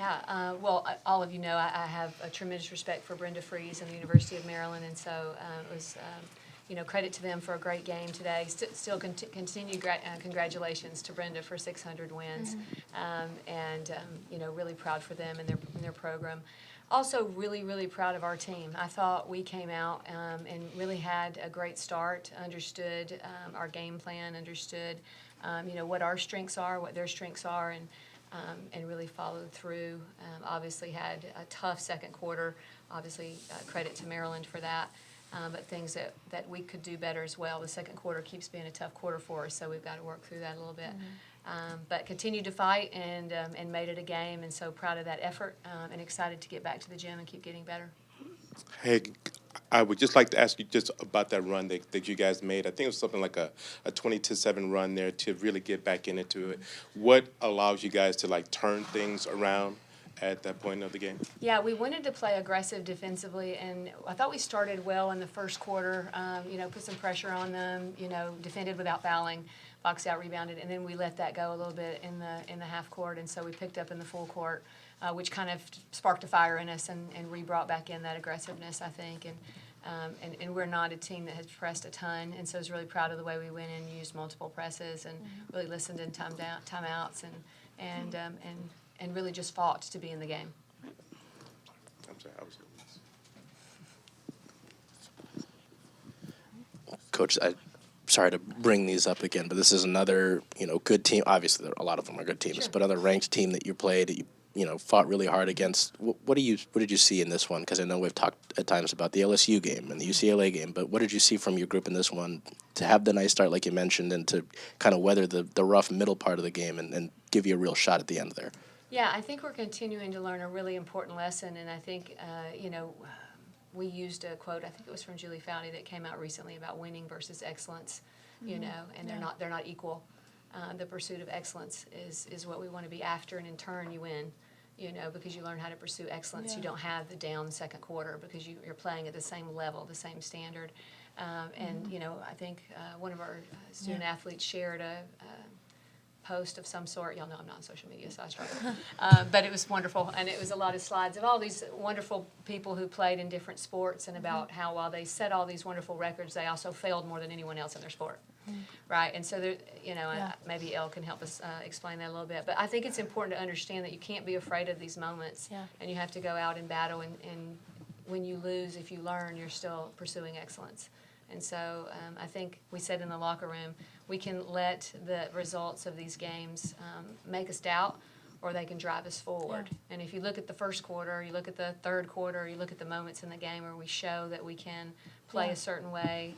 Yeah, all of you know I have a tremendous respect for Brenda Freeze and the University of Maryland, and so it was, credit to them for a great game today. Still continued congratulations to Brenda for 600 wins, and really proud for them and their program. Also, really, really proud of our team. I thought we came out and really had a great start, understood our game plan, understood what our strengths are, what their strengths are, and really followed through. Obviously had a tough second quarter. Obviously, credit to Maryland for that. But things that we could do better as well. The second quarter keeps being a tough quarter for us, so we've got to work through that a little bit. But continued to fight and made it a game, and so proud of that effort and excited to get back to the gym and keep getting better. Hey, I would just like to ask you just about that run that you guys made. I think it was something like a 20-7 run there to really get back into it. What allows you guys to turn things around at that point of the game? Yeah, we wanted to play aggressive defensively, and I thought we started well in the first quarter. Put some pressure on them. Defended without fouling, boxed out, rebounded, and then we let that go a little bit in the half court, and so we picked up in the full court, which kind of sparked a fire in us and brought back in that aggressiveness, I think. And we're not a team that has pressed a ton, and so I was really proud of the way we went and used multiple presses and really listened in timeouts and really just fought to be in the game. I'm sorry, I was. Coach, sorry to bring these up again, but this is another good team. Obviously, a lot of them are good teams, Sure. But other ranked team that you played, that you fought really hard against. What did you see in this one? Because I know we've talked at times about the LSU game and the UCLA game, but what did you see from your group in this one to have the nice start, like you mentioned, and to kind of weather the rough middle part of the game and give you a real shot at the end there? Yeah, I think we're continuing to learn a really important lesson, and I think, we used a quote, I think it was from Julie Foudy, that came out recently about winning versus excellence, and they're not equal. The pursuit of excellence is what we want to be after, and in turn you win, because you learn how to pursue excellence. Yeah. You don't have the down second quarter because you're playing at the same level, the same standard. And, I think one of our student athletes shared a post of some sort. Y'all know I'm not on social media, so I struggle. But it was wonderful, and it was a lot of slides of all these wonderful people who played in different sports and about how while they set all these wonderful records, they also failed more than anyone else in their sport. Right, and so there, maybe Elle can help us explain that a little bit. But I think it's important to understand that you can't be afraid of these moments, and you have to go out and battle. And when you lose, if you learn, you're still pursuing excellence. And so I think we said in the locker room, we can let the results of these games make us doubt, or they can drive us forward. Yeah. And if you look at the first quarter, you look at the third quarter, you look at the moments in the game where we show that we can play a certain way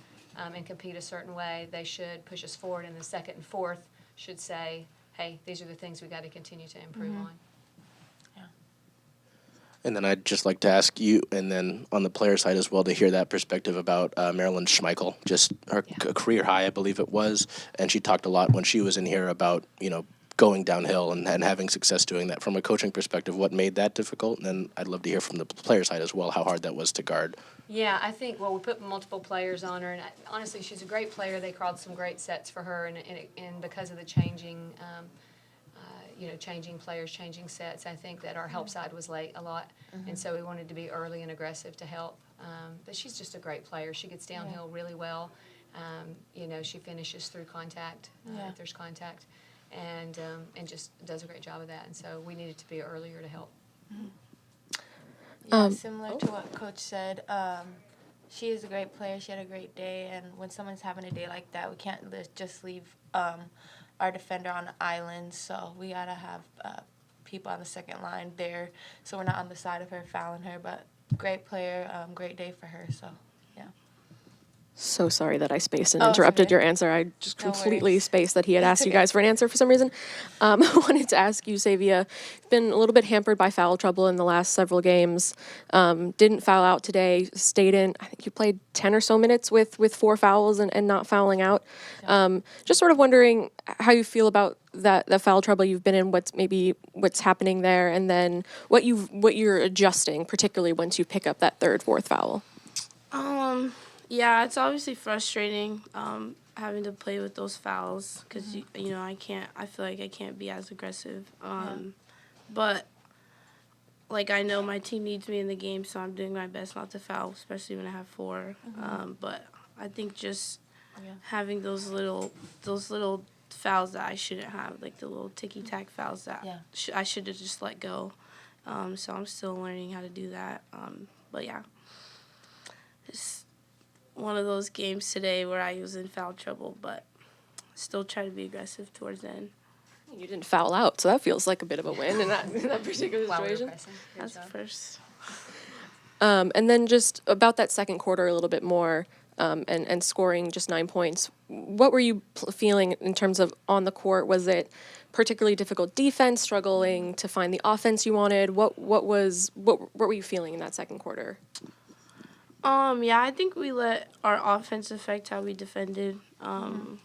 and compete a certain way, they should push us forward. And the second and fourth should say, hey, these are the things we got to continue to improve on. And then I'd just like to ask you, and then on the player side as well, to hear that perspective about Marilyn Schmeichel, just her career high, I believe it was. And she talked a lot when she was in here about, going downhill and having success doing that. From a coaching perspective, what made that difficult? And then I'd love to hear from the player side as well, how hard that was to guard. Yeah, I think, we put multiple players on her, and honestly, she's a great player. They called some great sets for her, and because of the changing players, changing sets, I think that our help side was late a lot, and so we wanted to be early and aggressive to help. But she's just a great player. She gets downhill really well. She finishes through contact, if there's contact, and just does a great job of that, and so we needed to be earlier to help. Yeah, similar to what Coach said, she is a great player. She had a great day, and when someone's having a day like that, we can't just leave our defender on the island, so we got to have people on the second line there, so we're not on the side of her fouling her, but great player, great day for her, so, yeah. So sorry that I spaced and interrupted your answer. I just completely spaced that he had asked you guys for an answer for some reason. I wanted to ask you, Sayvia, you've been a little bit hampered by foul trouble in the last several games. Didn't foul out today. Stayed in, I think you played 10 or so minutes with 4 fouls and not fouling out. Just sort of wondering how you feel about the foul trouble you've been in, what's happening there, and then what you're adjusting, particularly once you pick up that third, fourth foul. Yeah, it's obviously frustrating having to play with those fouls because I feel like I can't be as aggressive. But like, I know my team needs me in the game, so I'm doing my best not to foul, especially when I have 4. But I think just having those little fouls that I shouldn't have, like the little ticky-tack fouls that I should have just let go. So I'm still learning how to do that. But, yeah, it's one of those games today where I was in foul trouble, but still try to be aggressive towards the end. You didn't foul out, so that feels like a bit of a win in that particular While we were situation. pressing. Good That's the job. first. And then just about that second quarter a little bit more, and scoring just 9 points. What were you feeling in terms of on the court? Was it particularly difficult defense, struggling to find the offense you wanted? What were you feeling in that second quarter? Yeah, I think we let our offense affect how we defended.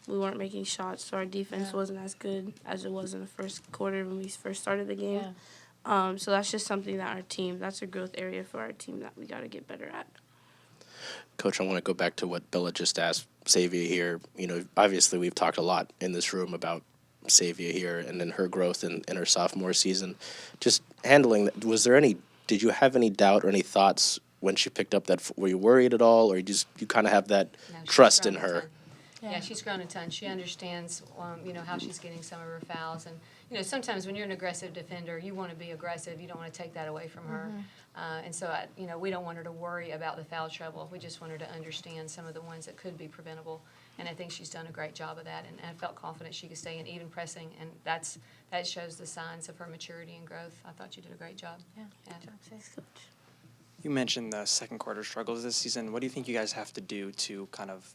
We weren't making shots, so our defense wasn't as good as it was in the first quarter when we first started the game. So that's just something that that's a growth area for our team that we got to get better at. Coach, I want to go back to what Bella just asked Sayvia here. You know, obviously we've talked a lot in this room about Sayvia here and then her growth in her sophomore season. Just handling that, did you have any doubt or any thoughts when she picked up that, were you worried at all, or you kind of have that No, she's trust in grown a her? ton. Yeah, she's grown a ton. She understands, how she's getting some of her fouls. And, sometimes when you're an aggressive defender, you want to be aggressive. You don't want to take that away from her. And so, we don't want her to worry about the foul trouble. We just want her to understand some of the ones that could be preventable. And I think she's done a great job of that. And I felt confident she could stay in even pressing. And that shows the signs of her maturity and growth. I thought you did a great job. Yeah. Thanks, Coach. You mentioned the second quarter struggles this season. What do you think you guys have to do to kind of,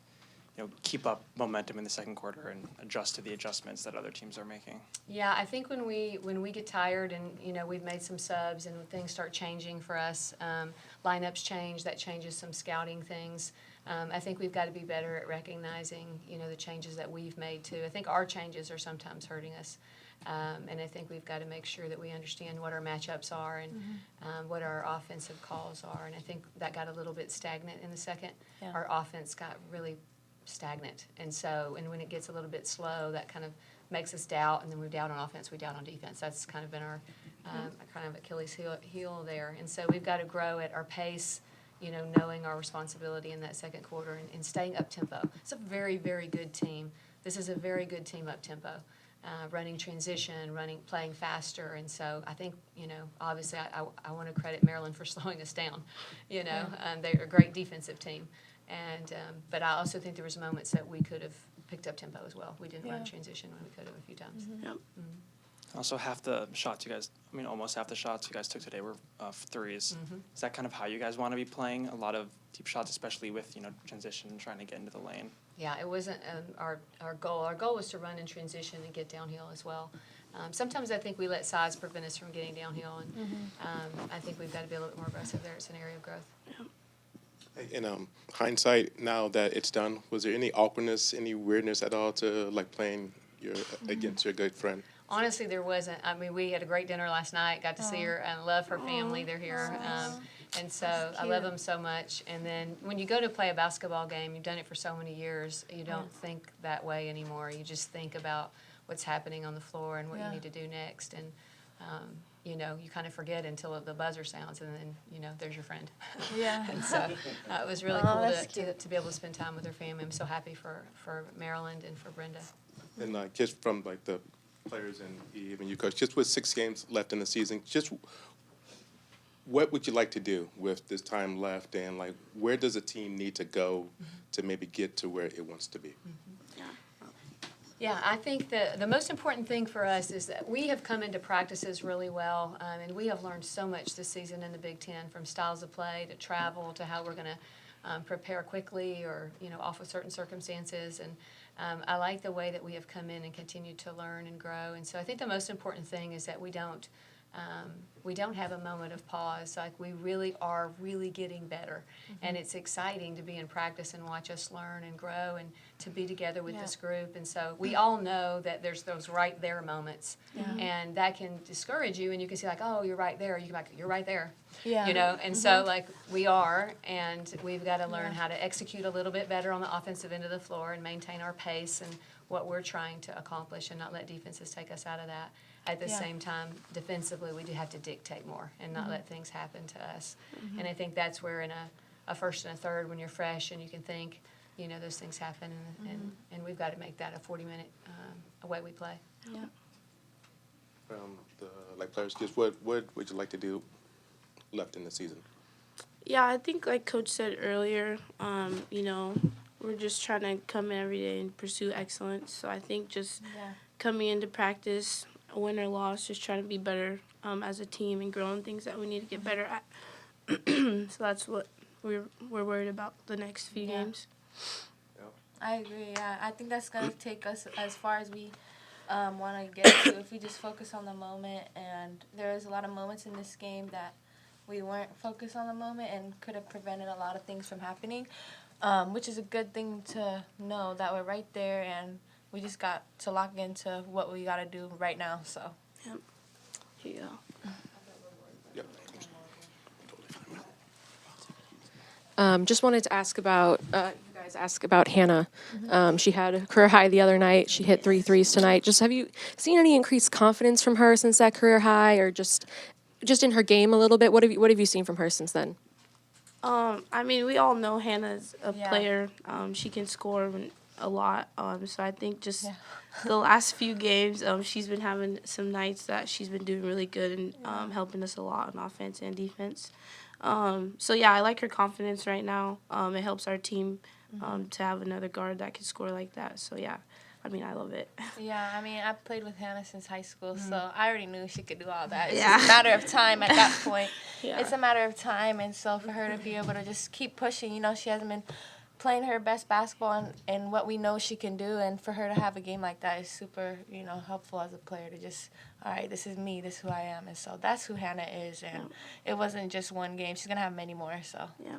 keep up momentum in the second quarter and adjust to the adjustments that other teams are making? Yeah, I think when we get tired and, we've made some subs and things start changing for us, lineups change, that changes some scouting things. I think we've got to be better at recognizing, the changes that we've made too. I think our changes are sometimes hurting us. And I think we've got to make sure that we understand what our matchups are and what our offensive calls are. And I think that got a little bit stagnant in the second. Yeah. Our offense got really stagnant. And when it gets a little bit slow, that kind of makes us doubt. And then we doubt on offense, we doubt on defense. That's kind of been our kind of Achilles heel there. And so we've got to grow at our pace, knowing our responsibility in that second quarter and staying up-tempo. It's a very, very good team. This is a very good team up-tempo. Running transition, playing faster. And so I think, obviously I want to credit Maryland for slowing us down, they're a great defensive team. And but I also think there was moments that we could have picked up tempo as well. We didn't run transition when we could have a few times. Yep. Also, almost half the shots you guys took today were threes. Is that kind of how you guys want to be playing? A lot of deep shots, especially with, transition and trying to get into the lane? Yeah, it wasn't our goal. Our goal was to run in transition and get downhill as well. Sometimes I think we let size prevent us from getting downhill, and I think we've got to be a little bit more aggressive there. It's an area of growth. In hindsight, now that it's done, was there any awkwardness, any weirdness at all to playing against your good friend? Honestly, there wasn't. I mean, we had a great dinner last night. Got to see her and love her family. They're here, and so I love them so much. And then when you go to play a basketball game, you've done it for so many years. You don't think that way anymore. You just think about what's happening on the floor and what you need to do next. And you kind of forget until the buzzer sounds, and then there's your friend. Yeah. And so it was really cool to be able to spend time with her family. I'm so happy for Maryland and for Brenda. And just from the players and even you, Coach, just with 6 games left in the season, just what would you like to do with this time left, and where does a team need to go to maybe get to where it wants to be? Yeah, I think the most important thing for us is that we have come into practices really well, and we have learned so much this season in the Big Ten, from styles of play to travel to how we're going to prepare quickly or off of certain circumstances. And I like the way that we have come in and continued to learn and grow. And so I think the most important thing is that we don't have a moment of pause. We really are getting better. And it's exciting to be in practice and watch us learn and grow and to be together with this group. And so we all know that there's those right there moments. And that can discourage you, and you can see oh, you're right there. You can be you're right there. Yeah. And so we are, and we've got to learn how to execute a little bit better on the offensive end of the floor and maintain our pace and what we're trying to accomplish and not let defenses take us out of that. at the Yeah. same time, defensively, we do have to dictate more and not let things happen to us. And I think that's where in a first and a third, when you're fresh and you can think, those things happen, and we've got to make that a 40-minute way we play. Yeah. The players, just what would you like to do left in the season? Yeah, I think like Coach said earlier, we're just trying to come in every day and pursue excellence. So I think just coming into practice, win or loss, just trying to be better as a team and growing things that we need to get better at. So that's what we're worried about the next few games. I agree. Yeah, I think that's gonna take us as far as we want to get to if we just focus on the moment. And there was a lot of moments in this game that we weren't focused on the moment and could have prevented a lot of things from happening, which is a good thing to know that we're right there and we just got to lock into what we got to do right now. So. Yep. Here you go. Yep. Just wanted to ask about, you guys ask about Hannah. She had a career high the other night. She hit 3 threes tonight. Just have you seen any increased confidence from her since that career high, or just in her game a little bit? What have you seen from her since then? I mean, we all know Hannah's a Yeah. player. She can score a lot. So I think just the last few games, she's been having some nights that she's been doing really good and helping us a lot on offense and defense. So yeah, I like her confidence right now. It helps our team to have another guard that can score like that. So yeah, I mean, I love it. Yeah, I mean, I've played with Hannah since high school, so I already knew she could do all that. It's Yeah. just a matter of time at that point. Yeah. It's a matter of time, and so for her to be able to just keep pushing, she hasn't been playing her best basketball and what we know she can do, and for her to have a game like that is super, helpful as a player to just, all right, this is me, this is who I am, and so that's who Hannah is, and it wasn't just one game. She's going to have many more, so. Yeah.